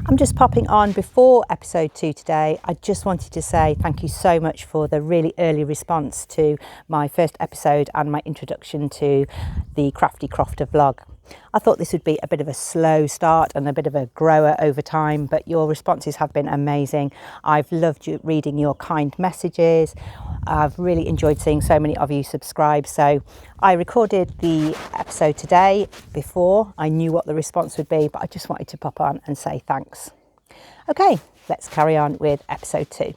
I'm just popping on before episode 2 today. I just wanted to say thank you so much for the really early response to my first episode and my introduction to the Crafty Crofter vlog. I thought this would be a bit of a slow start and a bit of a grower over time, but your responses have been amazing. I've loved reading your kind messages. I've really enjoyed seeing so many of you subscribe. So I recorded the episode today before I knew what the response would be, but I just wanted to pop on and say thanks. Okay, let's carry on with episode 2.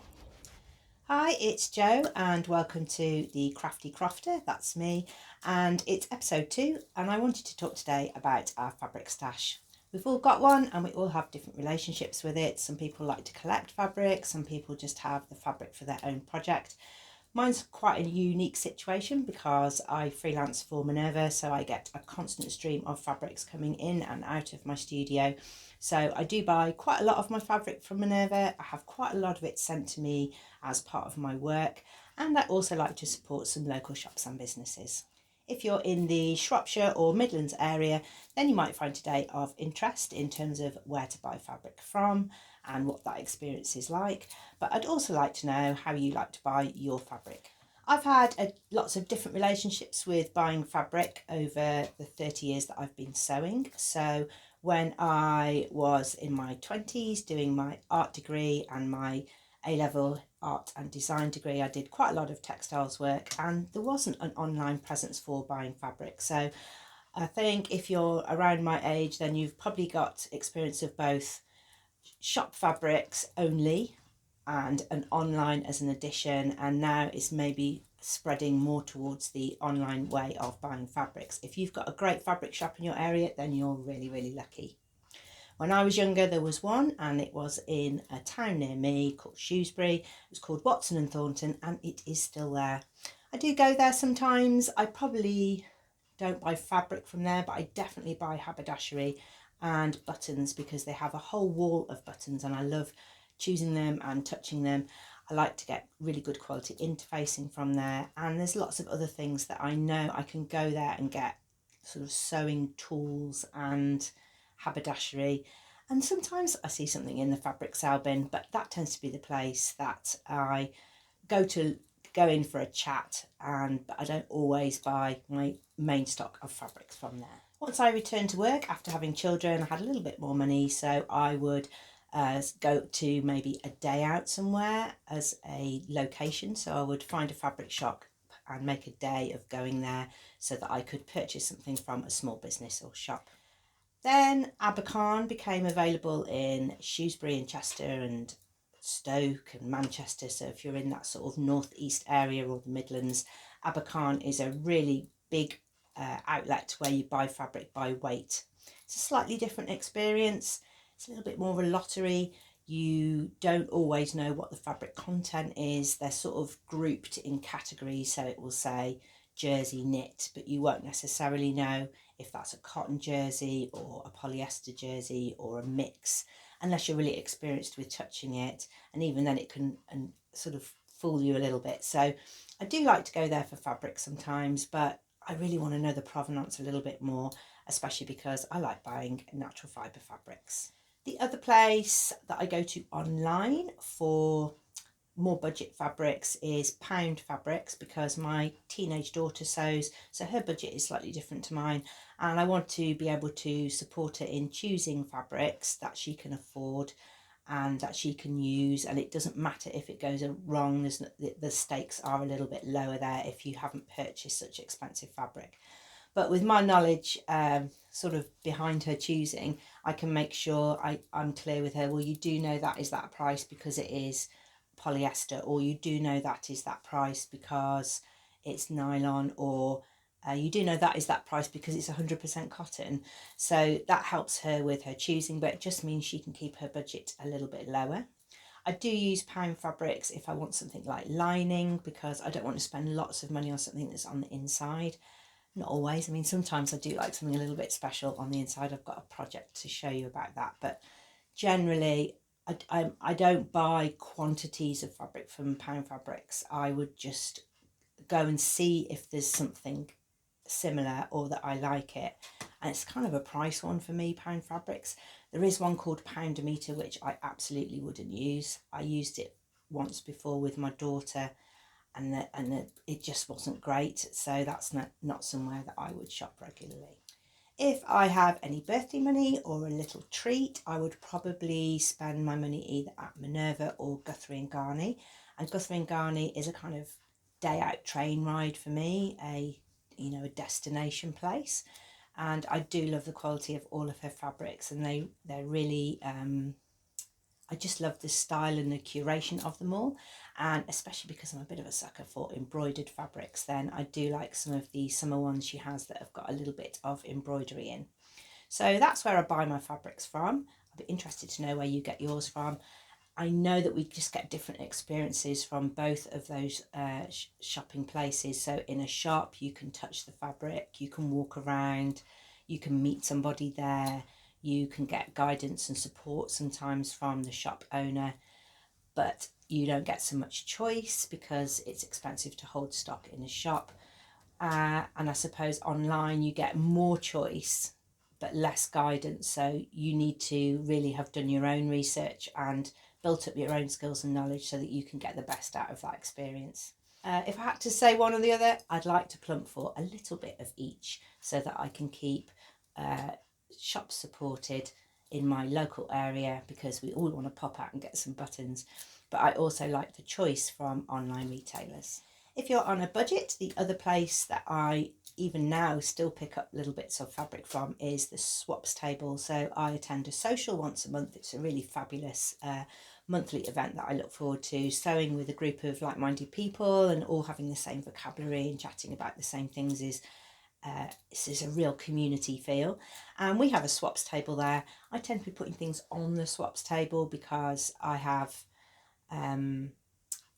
Hi, it's Jo and welcome to the Crafty Crofter, that's me, and it's episode 2 and I wanted to talk today about our fabric stash. We've all got one and we all have different relationships with it. Some people like to collect fabric, some people just have the fabric for their own project. Mine's quite a unique situation because I freelance for Minerva, so I get a constant stream of fabrics coming in and out of my studio. So I do buy quite a lot of my fabric from Minerva. I have quite a lot of it sent to me as part of my work, and I also like to support some local shops and businesses. If you're in the Shropshire or Midlands area, then you might find today of interest in terms of where to buy fabric from and what that experience is like. But I'd also like to know how you like to buy your fabric. I've had lots of different relationships with buying fabric over the 30 years that I've been sewing. So when I was in my 20s doing my art degree and my A-level art and design degree, I did quite a lot of textiles work and there wasn't an online presence for buying fabric. So I think if you're around my age, then you've probably got experience of both shop fabrics only and an online as an addition, and now it's maybe spreading more towards the online way of buying fabrics. If you've got a great fabric shop in your area, then you're really lucky. When I was younger, there was one, and it was in a town near me called Shrewsbury. It was called Watson and Thornton, and it is still there. I do go there sometimes. I probably don't buy fabric from there, but I definitely buy haberdashery and buttons because they have a whole wall of buttons and I love choosing them and touching them. I like to get really good quality interfacing from there, and there's lots of other things that I know I can go there and get sort of sewing tools and haberdashery, and sometimes I see something in the fabric sale bin, but that tends to be the place that I go in for a chat, but I don't always buy my main stock of fabrics from there. Once I returned to work after having children, I had a little bit more money, so I would go to maybe a day out somewhere as a location. So I would find a fabric shop and make a day of going there so that I could purchase something from a small business or shop. Then Abercarn became available in Shrewsbury and Chester and Stoke and Manchester. So if you're in that sort of northeast area or the Midlands, Abercarn is a really big outlet where you buy fabric by weight. It's a slightly different experience. It's a little bit more of a lottery. You don't always know what the fabric content is. They're sort of grouped in categories, so it will say jersey knit, but you won't necessarily know if that's a cotton jersey or a polyester jersey or a mix unless you're really experienced with touching it, and even then it can sort of fool you a little bit. So I do like to go there for fabric sometimes, but I really want to know the provenance a little bit more, especially because I like buying natural fibre fabrics. The other place that I go to online for more budget fabrics is Pound Fabrics, because my teenage daughter sews, so her budget is slightly different to mine, and I want to be able to support her in choosing fabrics that she can afford and that she can use, and it doesn't matter if it goes wrong. The stakes are a little bit lower there if you haven't purchased such expensive fabric. But with my knowledge sort of behind her choosing, I can make sure I'm clear with her. Well, you do know that is that price because it is polyester, or you do know that is that price because it's nylon, or you do know that is that price because it's 100% cotton. So that helps her with her choosing, but it just means she can keep her budget a little bit lower. I do use Pound Fabrics if I want something like lining, because I don't want to spend lots of money on something that's on the inside. Not always. I mean, sometimes I do like something a little bit special on the inside. I've got a project to show you about that, but generally I don't buy quantities of fabric from Pound Fabrics. I would just go and see if there's something similar or that I like it, and it's kind of a price one for me, pound fabrics. There is one called Poundometer, which I absolutely wouldn't use. I used it once before with my daughter, and it just wasn't great, so that's not somewhere that I would shop regularly. If I have any birthday money or a little treat, I would probably spend my money either at Minerva or Guthrie and Garney. And Guthrie and Garney is a kind of day out train ride for me, a destination place. And I do love the quality of all of her fabrics, and they're really I just love the style and the curation of them all, and especially because I'm a bit of a sucker for embroidered fabrics, then I do like some of the summer ones she has that have got a little bit of embroidery in. So that's where I buy my fabrics from. I'd be interested to know where you get yours from. I know that we just get different experiences from both of those shopping places. So in a shop, you can touch the fabric, you can walk around, you can meet somebody there, you can get guidance and support sometimes from the shop owner, but you don't get so much choice because it's expensive to hold stock in a shop. And I suppose online you get more choice but less guidance, so you need to really have done your own research and built up your own skills and knowledge so that you can get the best out of that experience. If I had to say one or the other, I'd like to plump for a little bit of each so that I can keep shops supported in my local area, because we all want to pop out and get some buttons, but I also like the choice from online retailers. If you're on a budget, the other place that I even now still pick up little bits of fabric from is the Swaps Table. So I attend a social once a month. It's a really fabulous monthly event that I look forward to, sewing with a group of like-minded people and all having the same vocabulary and chatting about the same things. This is a real community feel, and we have a Swaps Table there. I tend to be putting things on the Swaps Table because I have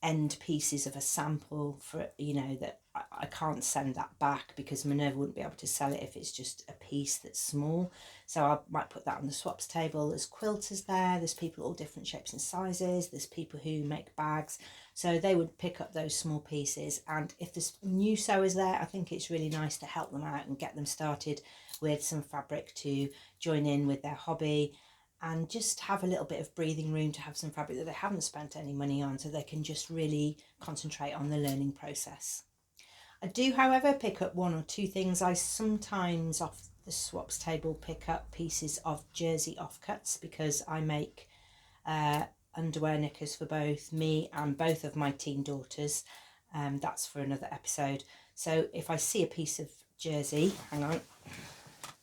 end pieces of a sample for, that I can't send that back because Minerva wouldn't be able to sell it if it's just a piece that's small. So I might put that on the Swaps Table. There's quilters there, there's people all different shapes and sizes, there's people who make bags, so they would pick up those small pieces. And if there's new sewers there, I think it's really nice to help them out and get them started with some fabric to join in with their hobby, and just have a little bit of breathing room to have some fabric that they haven't spent any money on, so they can just really concentrate on the learning process. I do, however, pick up one or two things. I sometimes off the Swaps Table pick up pieces of jersey offcuts because I make underwear knickers for both me and both of my teen daughters. That's for another episode. So if I see a piece of jersey, hang on.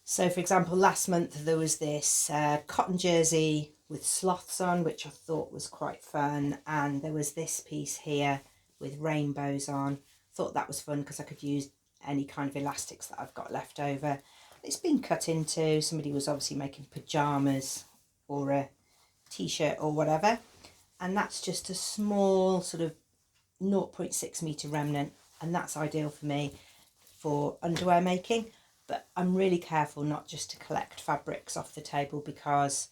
So for example, last month there was this cotton jersey with sloths on, which I thought was quite fun. And there was this piece here with rainbows on. Thought that was fun because I could use any kind of elastics that I've got left over. It's been cut into, somebody was obviously making pyjamas or a t-shirt or whatever. And that's just a small sort of 0.6 metre remnant. And that's ideal for me for underwear making. But I'm really careful not just to collect fabrics off the table because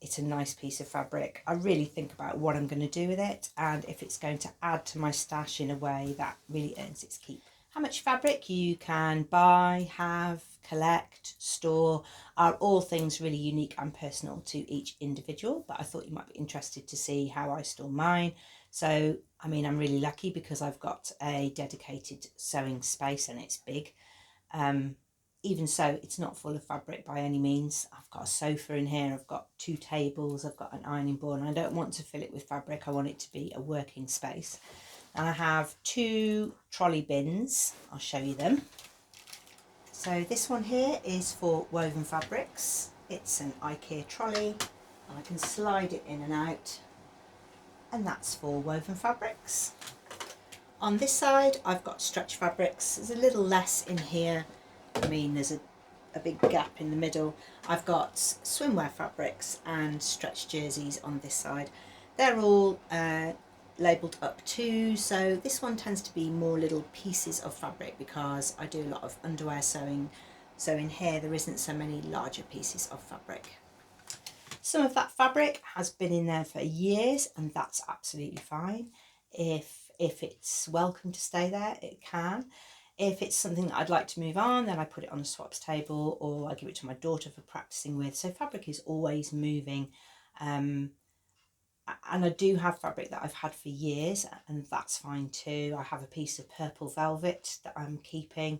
it's a nice piece of fabric. I really think about what I'm going to do with it and if it's going to add to my stash in a way that really earns its keep. How much fabric you can buy, have, collect, store are all things really unique and personal to each individual, but I thought you might be interested to see how I store mine. So, I mean, I'm really lucky because I've got a dedicated sewing space and it's big. Even so, it's not full of fabric by any means. I've got a sofa in here, I've got 2 tables, I've got an ironing board, and I don't want to fill it with fabric. I want it to be a working space. And I have 2 trolley bins. I'll show you them. So this one here is for woven fabrics. It's an IKEA trolley, and I can slide it in and out, and that's for woven fabrics. On this side, I've got stretch fabrics. There's a little less in here. I mean, there's a big gap in the middle. I've got swimwear fabrics and stretch jerseys on this side. They're all labelled up too, so this one tends to be more little pieces of fabric because I do a lot of underwear sewing, so in here there isn't so many larger pieces of fabric. Some of that fabric has been in there for years, and that's absolutely fine. If it's welcome to stay there, it can. If it's something that I'd like to move on, then I put it on a swaps table or I give it to my daughter for practicing with. So fabric is always moving. And I do have fabric that I've had for years, and that's fine too. I have a piece of purple velvet that I'm keeping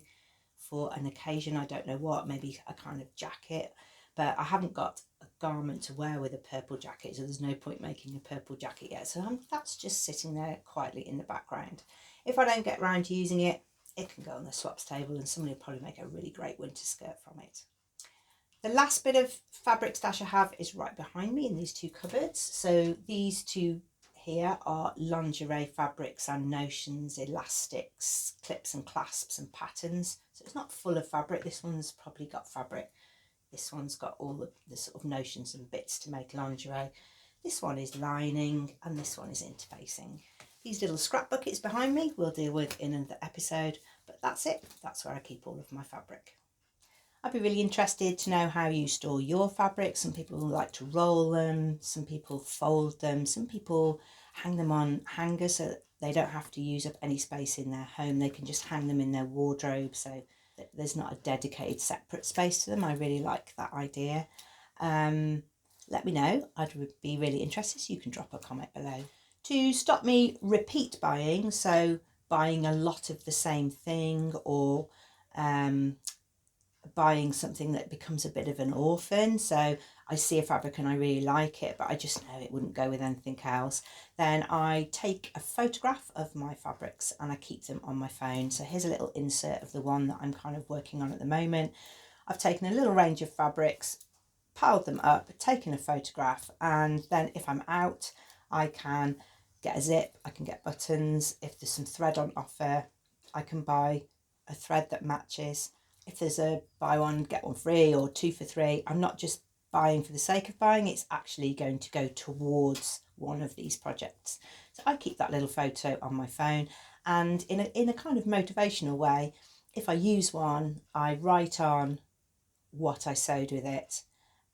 for an occasion. I don't know what, maybe a kind of jacket, but I haven't got a garment to wear with a purple jacket, so there's no point making a purple jacket yet. So that's just sitting there quietly in the background. If I don't get around to using it, it can go on the swaps table and somebody will probably make a really great winter skirt from it. The last bit of fabric stash I have is right behind me in these two cupboards. So these two here are lingerie fabrics and notions, elastics, clips and clasps and patterns. So it's not full of fabric. This one's probably got fabric. This one's got all the sort of notions and bits to make lingerie. This one is lining and this one is interfacing. These little scrap buckets behind me we'll deal with in another episode, but that's it. That's where I keep all of my fabric. I'd be really interested to know how you store your fabric. Some people like to roll them, some people fold them, some people hang them on hangers so that they don't have to use up any space in their home. They can just hang them in their wardrobe so that there's not a dedicated separate space to them. I really like that idea. Let me know. I'd be really interested, so you can drop a comment below. To stop me repeat buying, so buying a lot of the same thing or buying something that becomes a bit of an orphan, so I see a fabric and I really like it but I just know it wouldn't go with anything else, then I take a photograph of my fabrics and I keep them on my phone. So here's a little insert of the one that I'm kind of working on at the moment. I've taken a little range of fabrics, piled them up, taken a photograph, and then if I'm out I can get a zip, I can get buttons. If there's some thread on offer, I can buy a thread that matches. If there's a buy one get one free or 2 for 3, I'm not just buying for the sake of buying, it's actually going to go towards one of these projects. So I keep that little photo on my phone, and in a kind of motivational way, if I use one, I write on what I sewed with it.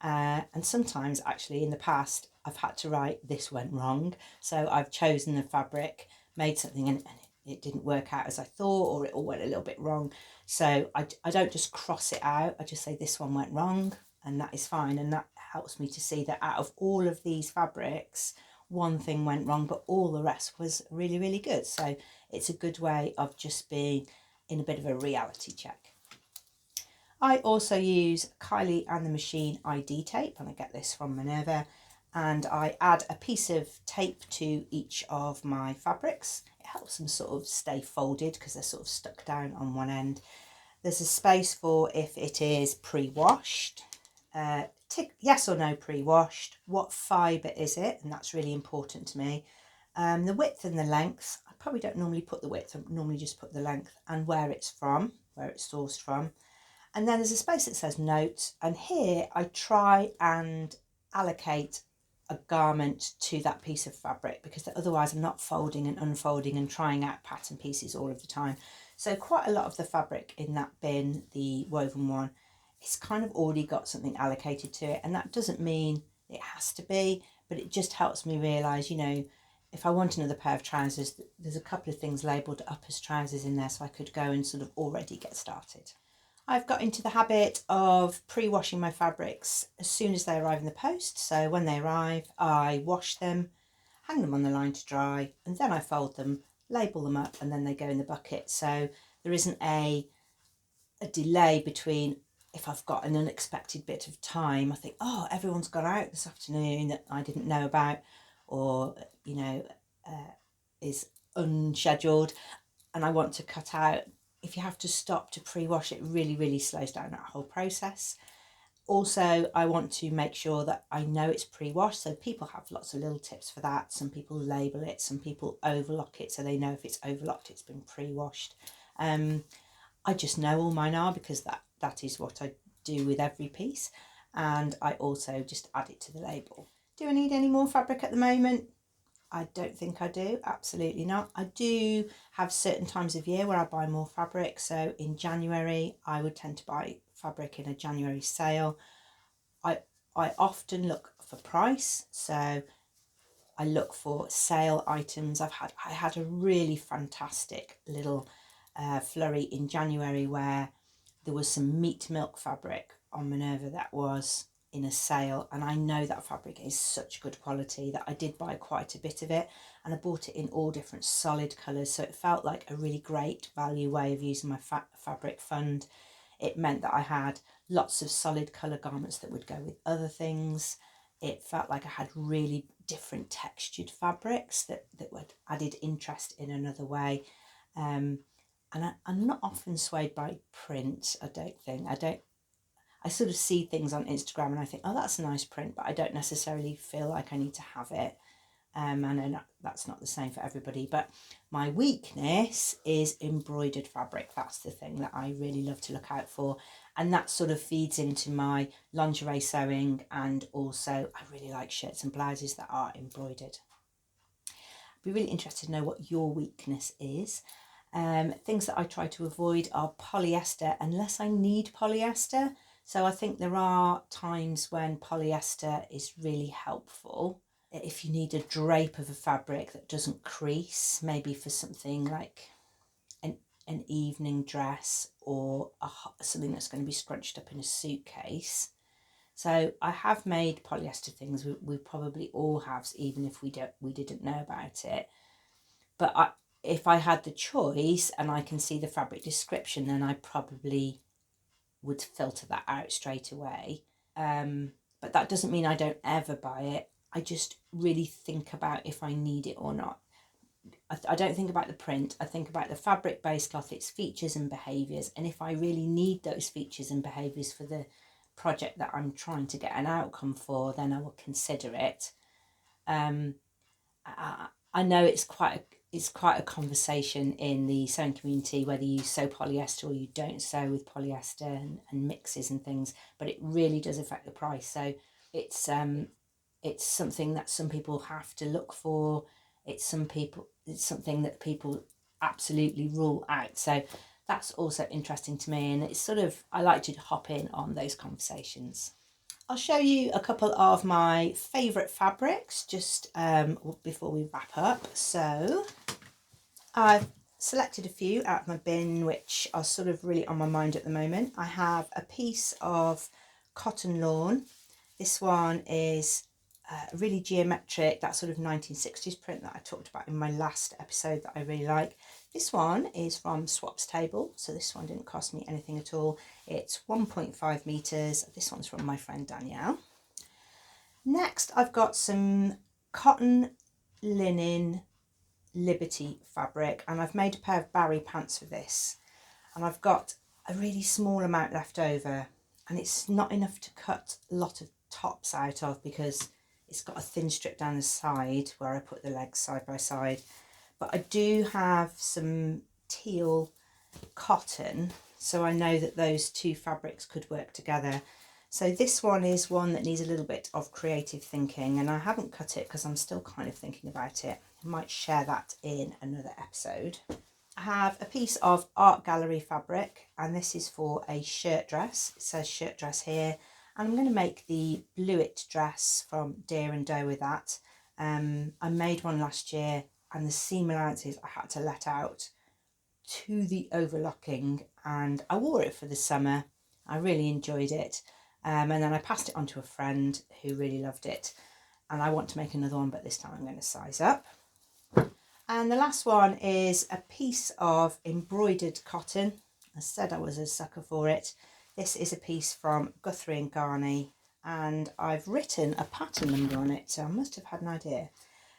And sometimes actually in the past I've had to write "this went wrong." So I've chosen a fabric, made something and it didn't work out as I thought, or it all went a little bit wrong. So I don't just cross it out, I just say this one went wrong, and that is fine. And that helps me to see that out of all of these fabrics, one thing went wrong, but all the rest was really, really good. So it's a good way of just being in a bit of a reality check. I also use Kylie and the Machine ID tape, and I get this from Minerva, and I add a piece of tape to each of my fabrics. It helps them sort of stay folded because they're sort of stuck down on one end. There's a space for if it is pre-washed. Tick yes or no pre-washed. What fibre is it? And that's really important to me. The width and the length. I probably don't normally put the width, I normally just put the length, and where it's from, where it's sourced from. And then there's a space that says notes, and here I try and allocate a garment to that piece of fabric because otherwise I'm not folding and unfolding and trying out pattern pieces all of the time. So quite a lot of the fabric in that bin, the woven one, it's kind of already got something allocated to it, and that doesn't mean it has to be, but it just helps me realise, you know, if I want another pair of trousers, there's a couple of things labelled up as trousers in there, so I could go and sort of already get started. I've got into the habit of pre-washing my fabrics as soon as they arrive in the post. So when they arrive, I wash them, hang them on the line to dry, and then I fold them, label them up, and then they go in the bucket. So there isn't a delay between if I've got an unexpected bit of time. I think, oh, everyone's gone out this afternoon that I didn't know about, or, you know, is unscheduled, and I want to cut out. If you have to stop to pre-wash, it really, really slows down that whole process. Also, I want to make sure that I know it's pre-washed, so people have lots of little tips for that. Some people label it, some people overlock it so they know if it's overlocked it's been pre-washed. I just know all mine are because that is what I do with every piece, and I also just add it to the label. Do I need any more fabric at the moment? I don't think I do, absolutely not. I do have certain times of year where I buy more fabric. So in January, I would tend to buy fabric in a January sale. I often look for price. So I look for sale items. I had a really fantastic little flurry in January where there was some meat milk fabric on Minerva that was in a sale, and I know that fabric is such good quality that I did buy quite a bit of it, and I bought it in all different solid colours, so it felt like a really great value way of using my fabric fund. It meant that I had lots of solid colour garments that would go with other things. It felt like I had really different textured fabrics that would added interest in another way. And I'm not often swayed by print, I don't think. I sort of see things on Instagram and I think, oh, that's a nice print, but I don't necessarily feel like I need to have it. I know that's not the same for everybody, but my weakness is embroidered fabric. That's the thing that I really love to look out for. And that sort of feeds into my lingerie sewing, and also I really like shirts and blouses that are embroidered. I'd be really interested to know what your weakness is. Things that I try to avoid are polyester unless I need polyester. So I think there are times when polyester is really helpful. If you need a drape of a fabric that doesn't crease, maybe for something like an evening dress or something that's going to be scrunched up in a suitcase. So I have made polyester things. We probably all have, even if we didn't know about it. But if I had the choice and I can see the fabric description, then I probably would filter that out straight away. But that doesn't mean I don't ever buy it. I just really think about if I need it or not. I don't think about the print. I think about the fabric base cloth, its features and behaviours. And if I really need those features and behaviours for the project that I'm trying to get an outcome for, then I will consider it. I know it's quite a conversation in the sewing community whether you sew polyester or you don't sew with polyester and mixes and things, but it really does affect the price. So it's something that some people have to look for. It's something that people absolutely rule out. So that's also interesting to me, and it's sort of, I like to hop in on those conversations. I'll show you a couple of my favourite fabrics just before we wrap up. So I've selected a few out of my bin which are sort of really on my mind at the moment. I have a piece of cotton lawn. This one is really geometric, that sort of 1960s print that I talked about in my last episode that I really like. This one is from Swaps Table, so this one didn't cost me anything at all. It's 1.5 metres. This one's from my friend Danielle. Next, I've got some cotton linen Liberty fabric, and I've made a pair of Barry pants for this. And I've got a really small amount left over, and it's not enough to cut a lot of tops out of because it's got a thin strip down the side where I put the legs side by side. But I do have some teal cotton, so I know that those two fabrics could work together. So this one is one that needs a little bit of creative thinking, and I haven't cut it because I'm still kind of thinking about it. I might share that in another episode. I have a piece of art gallery fabric, and this is for a shirt dress. It says shirt dress here, and I'm going to make the bluet dress from Deer and Doe with that. I made one last year, and the seam allowances I had to let out to the overlocking, and I wore it for the summer. I really enjoyed it, and then I passed it on to a friend who really loved it, and I want to make another one, but this time I'm going to size up. And the last one is a piece of embroidered cotton. I said I was a sucker for it. This is a piece from Guthrie and Garney, and I've written a pattern number on it, so I must have had an idea.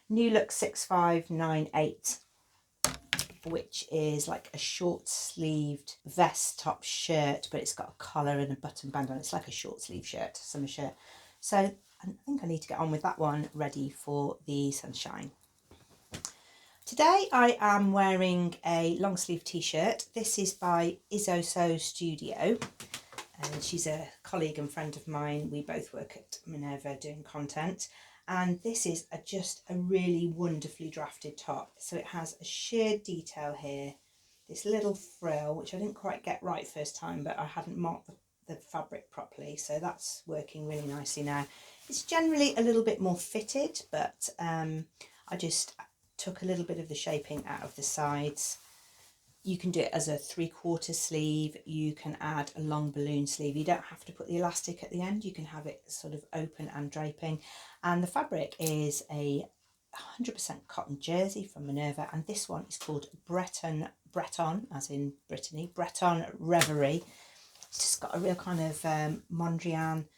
New Look 6598, which is like a short sleeved vest top shirt, but it's got a collar and a button band on it. It's like a short sleeve shirt, summer shirt. So I think I need to get on with that one, ready for the sunshine. Today I am wearing a long sleeve t-shirt. This is by Isoso Studio. She's a colleague and friend of mine. We both work at Minerva doing content. And this is just a really wonderfully drafted top. So it has a sheer detail here, this little frill, which I didn't quite get right first time, but I hadn't marked the fabric properly. So that's working really nicely now. It's generally a little bit more fitted, but I just took a little bit of the shaping out of the sides. You can do it as a 3/4 sleeve. You can add a long balloon sleeve. You don't have to put the elastic at the end. You can have it sort of open and draping. And the fabric is a 100% cotton jersey from Minerva, and this one is called Breton, as in Brittany, Breton Reverie. It's just got a real kind of Mondrian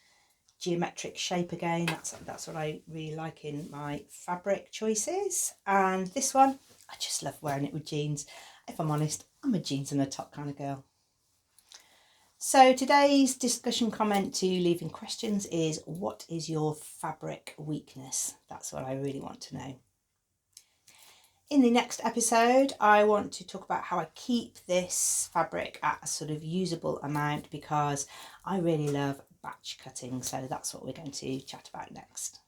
geometric shape again. That's what I really like in my fabric choices. And this one, I just love wearing it with jeans. If I'm honest, I'm a jeans and a top kind of girl. So today's discussion comment to leaving questions is, what is your fabric weakness? That's what I really want to know. In the next episode, I want to talk about how I keep this fabric at a sort of usable amount, because I really love batch cutting. So that's what we're going to chat about next.